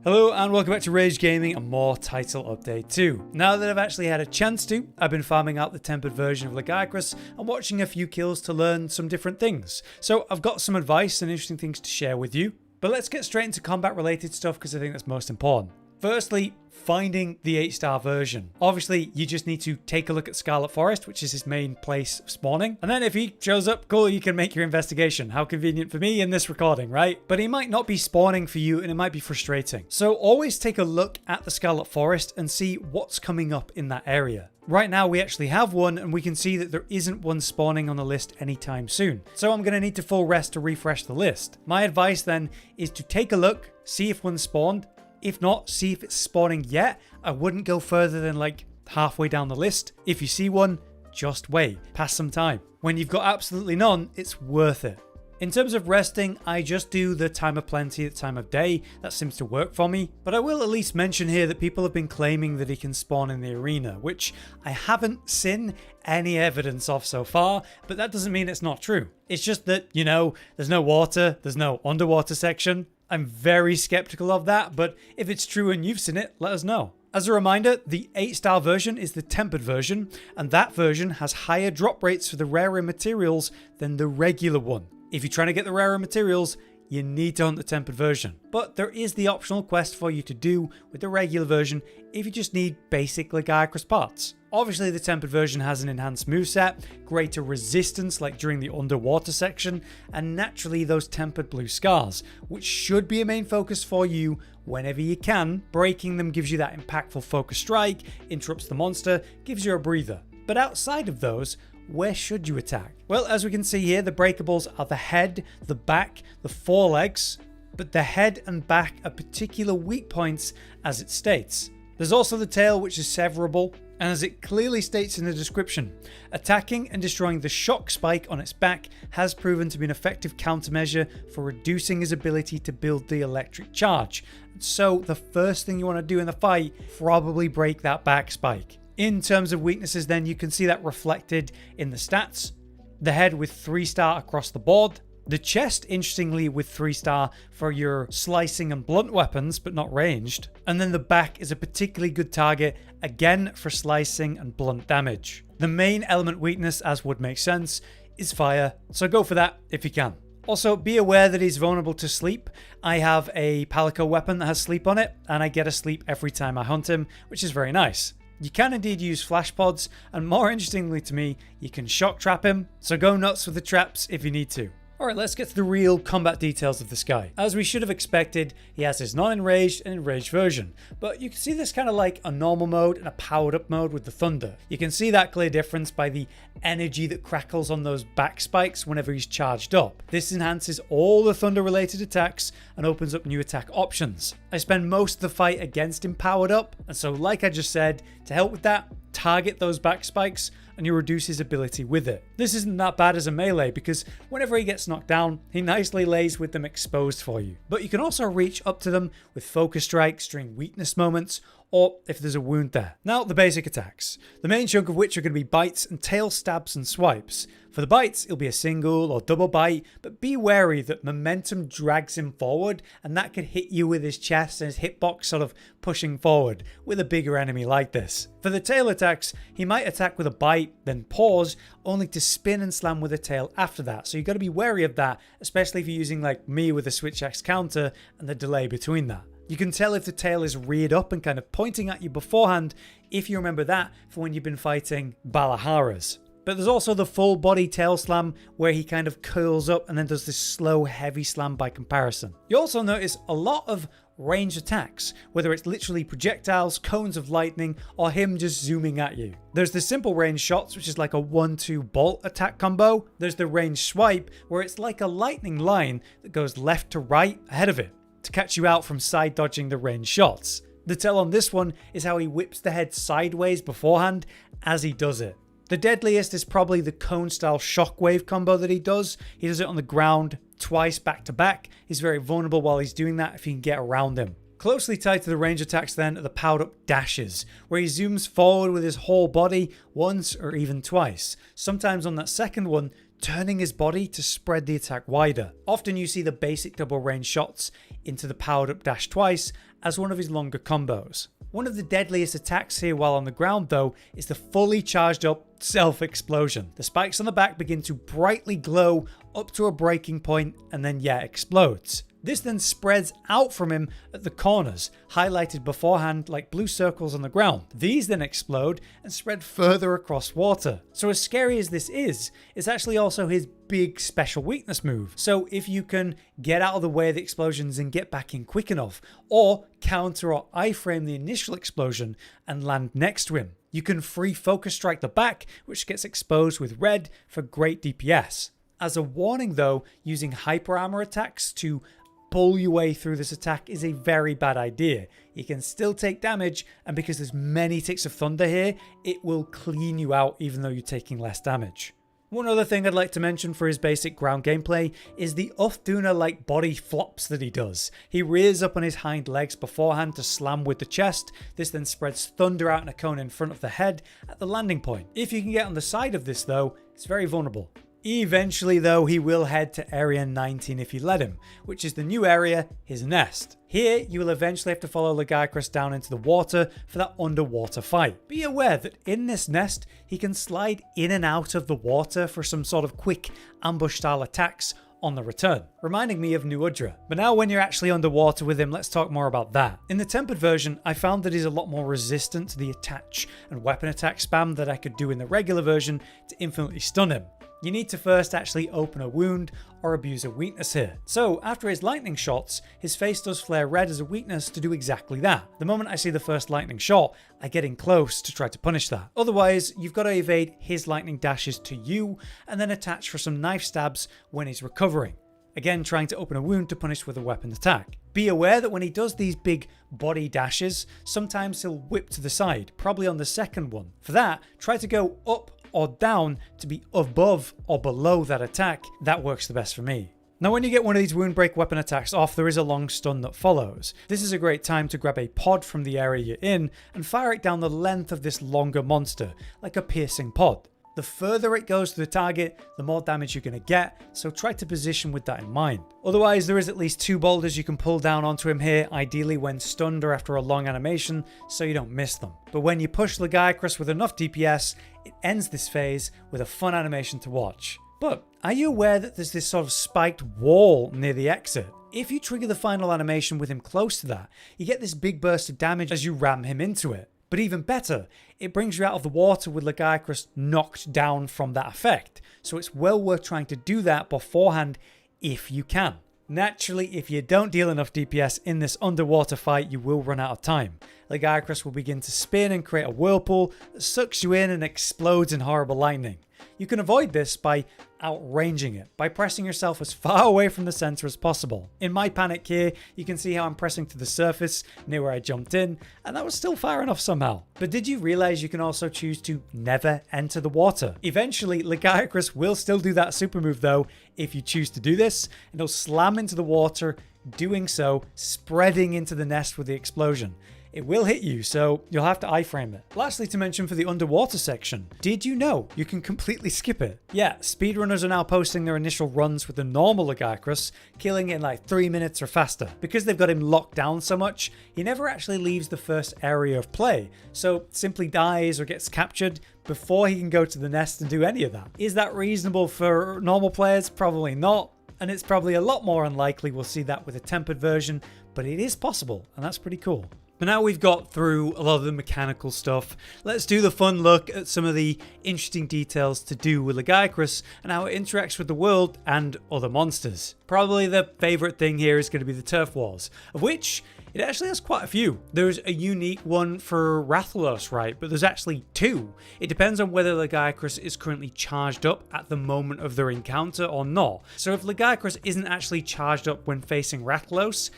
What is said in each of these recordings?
Hello and welcome back to Rage Gaming and more title update 2. Now that I've actually had a chance to, I've been farming out the tempered version of Legiacrus and watching a few kills to learn some different things. So I've got some advice and interesting things to share with you. But let's get straight into combat related stuff because I think that's most important. Firstly, finding the 8-star version. Obviously, you just need to take a look at Scarlet Forest, which is his main place of spawning. And then if he shows up, cool, you can make your investigation. How convenient for me in this recording, right? But he might not be spawning for you and it might be frustrating. So always take a look at the Scarlet Forest and see what's coming up in that area. Right now we actually have one and we can see that there isn't one spawning on the list anytime soon. So I'm going to need to full rest to refresh the list. My advice then is to take a look, see if one spawned. If not, see if it's spawning yet. I wouldn't go further than like halfway down the list. If you see one, just wait. Pass some time. When you've got absolutely none, it's worth it. In terms of resting, I just do the time of plenty, the time of day. That seems to work for me. But I will at least mention here that people have been claiming that he can spawn in the arena, which I haven't seen any evidence of so far, but that doesn't mean it's not true. It's just that, you know, there's no water, there's no underwater section. I'm very skeptical of that, but if it's true and you've seen it, let us know. As a reminder, the 8-star version is the tempered version, and that version has higher drop rates for the rarer materials than the regular one. If you're trying to get the rarer materials, you need to hunt the tempered version. But there is the optional quest for you to do with the regular version if you just need basic Legiacrus parts. Obviously the tempered version has an enhanced moveset, greater resistance like during the underwater section, and naturally those tempered blue scars, which should be a main focus for you whenever you can. Breaking them gives you that impactful focus strike, interrupts the monster, gives you a breather. But outside of those, where should you attack? Well, as we can see here, the breakables are the head, the back, the forelegs, but the head and back are particular weak points as it states. There's also the tail, which is severable, and as it clearly states in the description, attacking and destroying the shock spike on its back has proven to be an effective countermeasure for reducing his ability to build the electric charge. So the first thing you want to do in the fight, probably break that back spike. In terms of weaknesses then, you can see that reflected in the stats. The head with 3-star across the board. The chest, interestingly, with 3-star for your slicing and blunt weapons, but not ranged. And then the back is a particularly good target, again for slicing and blunt damage. The main element weakness, as would make sense, is fire, so go for that if you can. Also, be aware that he's vulnerable to sleep. I have a palico weapon that has sleep on it, and I get a sleep every time I hunt him, which is very nice. You can indeed use flash pods, and more interestingly to me, you can shock trap him, so go nuts with the traps if you need to. Alright, let's get to the real combat details of this guy. As we should have expected, he has his non-enraged and enraged version, but you can see this kind of like a normal mode and a powered up mode with the thunder. You can see that clear difference by the energy that crackles on those back spikes whenever he's charged up. This enhances all the thunder related attacks and opens up new attack options. I spend most of the fight against him powered up, and so like I just said, to help with that, target those back spikes and you reduce his ability with it. This isn't that bad as a melee because whenever he gets knocked down, he nicely lays with them exposed for you. But you can also reach up to them with focus strikes during weakness moments or if there's a wound there. Now the basic attacks, the main chunk of which are going to be bites and tail stabs and swipes. For the bites, it'll be a single or double bite, but be wary that momentum drags him forward and that could hit you with his chest and his hitbox sort of pushing forward with a bigger enemy like this. For the tail attacks, he might attack with a bite, then pause, only to spin and slam with a tail after that. So you've got to be wary of that, especially if you're using like me with a switch axe counter and the delay between that. You can tell if the tail is reared up and kind of pointing at you beforehand if you remember that for when you've been fighting Balaharas. But there's also the full body tail slam where he kind of curls up and then does this slow heavy slam by comparison. You also notice a lot of ranged attacks, whether it's literally projectiles, cones of lightning, or him just zooming at you. There's the simple range shots, which is like a 1-2 bolt attack combo. There's the ranged swipe where it's like a lightning line that goes left to right ahead of it to catch you out from side dodging the ranged shots. The tell on this one is how he whips the head sideways beforehand as he does it. The deadliest is probably the cone style shockwave combo that he does. He does it on the ground twice back to back. He's very vulnerable while he's doing that if you can get around him. Closely tied to the range attacks then are the powered up dashes, where he zooms forward with his whole body once or even twice. Sometimes on that second one, turning his body to spread the attack wider. Often you see the basic double range shots into the powered up dash twice, as one of his longer combos. One of the deadliest attacks here while on the ground though is the fully charged up self-explosion. The spikes on the back begin to brightly glow up to a breaking point and then explodes. This then spreads out from him at the corners, highlighted beforehand like blue circles on the ground. These then explode and spread further across water. So as scary as this is, it's actually also his big special weakness move. So if you can get out of the way of the explosions and get back in quick enough, or counter or iframe the initial explosion and land next to him, you can free focus strike the back, which gets exposed with red for great DPS. As a warning though, using hyper armor attacks to pull your way through this attack is a very bad idea. You can still take damage, and because there's many ticks of thunder here, it will clean you out even though you're taking less damage. One other thing I'd like to mention for his basic ground gameplay is the duna like body flops that he does. He rears up on his hind legs beforehand to slam with the chest. This then spreads thunder out in a cone in front of the head at the landing point. If you can get on the side of this though, it's very vulnerable. Eventually though, he will head to area 19 if you let him, which is the new area, his nest. Here, you will eventually have to follow Legiacrus down into the water for that underwater fight. Be aware that in this nest, he can slide in and out of the water for some sort of quick ambush style attacks on the return, reminding me of new Udra. But now when you're actually underwater with him, let's talk more about that. In the tempered version, I found that he's a lot more resistant to the attach and weapon attack spam that I could do in the regular version to infinitely stun him. You need to first actually open a wound or abuse a weakness here. So after his lightning shots, his face does flare red as a weakness to do exactly that. The moment I see the first lightning shot, I get in close to try to punish that. Otherwise, you've got to evade his lightning dashes to you and then attach for some knife stabs when he's recovering. Again, trying to open a wound to punish with a weapon attack. Be aware that when he does these big body dashes, sometimes he'll whip to the side, probably on the second one. For that, try to go up or down to be above or below that attack. That works the best for me. Now when you get one of these wound break weapon attacks off, there is a long stun that follows. This is a great time to grab a pod from the area you're in and fire it down the length of this longer monster, like a piercing pod. The further it goes to the target, the more damage you're going to get, so try to position with that in mind. Otherwise, there is at least 2 boulders you can pull down onto him here, ideally when stunned or after a long animation, so you don't miss them. But when you push Legiacrus with enough DPS, it ends this phase with a fun animation to watch. But are you aware that there's this sort of spiked wall near the exit? If you trigger the final animation with him close to that, you get this big burst of damage as you ram him into it. But even better, it brings you out of the water with Legiacrus knocked down from that effect. So it's well worth trying to do that beforehand if you can. Naturally, if you don't deal enough DPS in this underwater fight, you will run out of time. Legiacrus will begin to spin and create a whirlpool that sucks you in and explodes in horrible lightning. You can avoid this by outranging it, by pressing yourself as far away from the center as possible. In my panic here, you can see how I'm pressing to the surface near where I jumped in, and that was still far enough somehow. But did you realize you can also choose to never enter the water? Eventually, Legiacrus will still do that super move though, if you choose to do this, and he'll slam into the water, doing so, spreading into the nest with the explosion. It will hit you, so you'll have to iframe it. Lastly to mention for the underwater section, did you know you can completely skip it? Yeah, speedrunners are now posting their initial runs with the normal Legiacrus, killing it in like 3 minutes or faster. Because they've got him locked down so much, he never actually leaves the first area of play, so simply dies or gets captured before he can go to the nest and do any of that. Is that reasonable for normal players? Probably not. And it's probably a lot more unlikely we'll see that with a tempered version, but it is possible, and that's pretty cool. But now we've got through a lot of the mechanical stuff, let's do the fun look at some of the interesting details to do with Legiacrus and how it interacts with the world and other monsters. Probably the favourite thing here is going to be the turf walls, of which it actually has quite a few. There's a unique one for Rathalos, right? But there's actually 2. It depends on whether Legiacrus is currently charged up at the moment of their encounter or not. So if Legiacrus isn't actually charged up when facing Rathalos,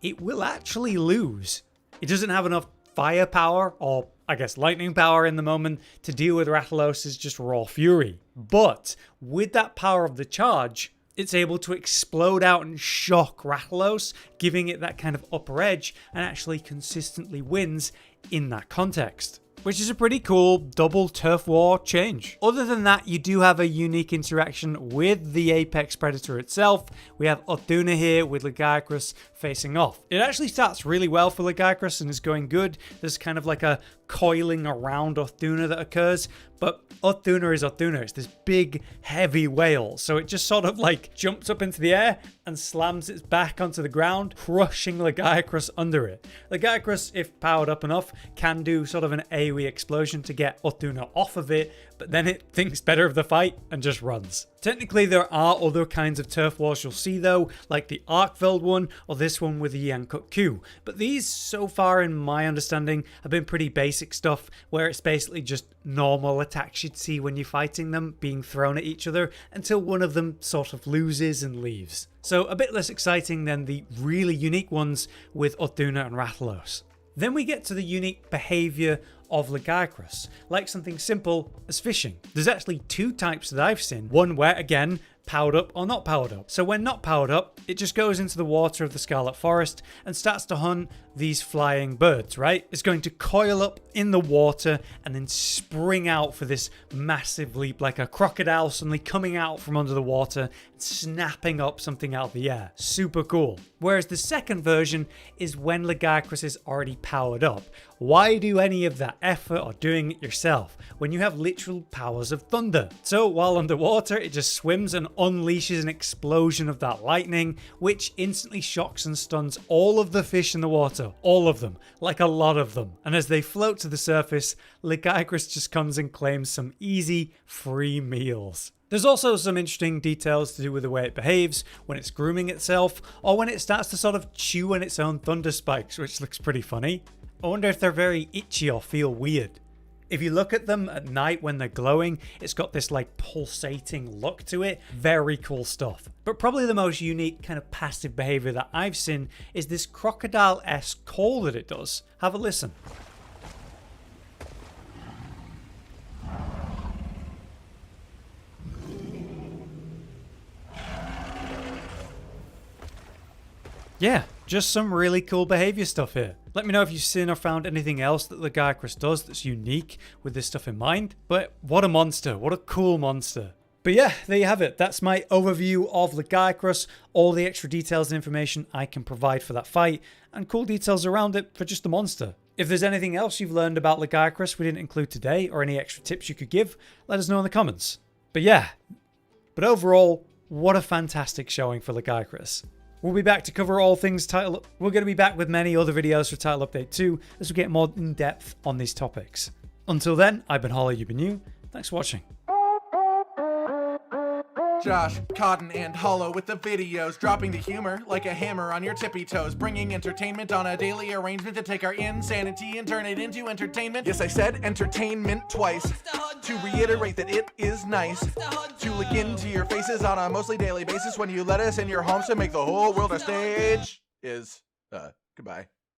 it will actually lose. It doesn't have enough firepower, or I guess lightning power in the moment, to deal with Rathalos' just raw fury. But with that power of the charge, it's able to explode out and shock Rathalos, giving it that kind of upper edge, and actually consistently wins in that context. which is a pretty cool double turf war change. Other than that, you do have a unique interaction with the apex predator itself. We have Duna here with Legiacrus facing off. It actually starts really well for Legiacrus and is going good. There's kind of like a coiling around Duna that occurs, but Duna is Duna. It's this big, heavy whale, so it just sort of like jumps up into the air and slams its back onto the ground, crushing Legiacrus under it. Legiacrus, if powered up enough, can do sort of an AoE explosion to get Duna off of it, but then it thinks better of the fight and just runs. Technically, there are other kinds of turf wars you'll see though, like the arkveld one or this one with the Yankut Q. But these, so far in my understanding, have been pretty basic stuff where it's basically just normal attacks you'd see when you're fighting them being thrown at each other until one of them sort of loses and leaves. So a bit less exciting than the really unique ones with Duna and Rathalos. Then we get to the unique behavior of Legiacrus, like something simple as fishing. There's actually two types that I've seen. One where, again, powered up or not powered up. So when not powered up, it just goes into the water of the Scarlet Forest and starts to hunt these flying birds, right? It's going to coil up in the water and then spring out for this massive leap, like a crocodile suddenly coming out from under the water and snapping up something out of the air. Super cool. Whereas the second version is when Legiacrus is already powered up. Why do any of that effort or doing it yourself when you have literal powers of thunder? So while underwater, it just swims and unleashes an explosion of that lightning, which instantly shocks and stuns all of the fish in the water. All of them, like a lot of them. And as they float to the surface, Legiacrus just comes and claims some easy, free meals. There's also some interesting details to do with the way it behaves when it's grooming itself, or when it starts to sort of chew on its own thunder spikes, which looks pretty funny. I wonder if they're very itchy or feel weird. If you look at them at night when they're glowing, it's got this like pulsating look to it. Very cool stuff. But probably the most unique kind of passive behavior that I've seen is this crocodile-esque call that it does. Have a listen. Yeah, just some really cool behavior stuff here. Let me know if you've seen or found anything else that Legiacrus does that's unique with this stuff in mind. But what a monster, what a cool monster. But yeah, there you have it. That's my overview of Legiacrus, all the extra details and information I can provide for that fight, and cool details around it for just the monster. If there's anything else you've learned about Legiacrus we didn't include today, or any extra tips you could give, let us know in the comments. But yeah, overall, what a fantastic showing for Legiacrus. We'll be back to cover all things title. We're going to be back with many other videos for Title Update 2 as we get more in depth on these topics. Until then, I've been Hollow, you've been you. Thanks for watching. Josh, Cotton, and Hollow with the videos, dropping the humor like a hammer on your tippy toes, bringing entertainment on a daily arrangement to take our insanity and turn it into entertainment. Yes, I said entertainment twice, to reiterate that it is nice to look into your faces on a mostly daily basis when you let us in your homes to make the whole world a stage. Goodbye.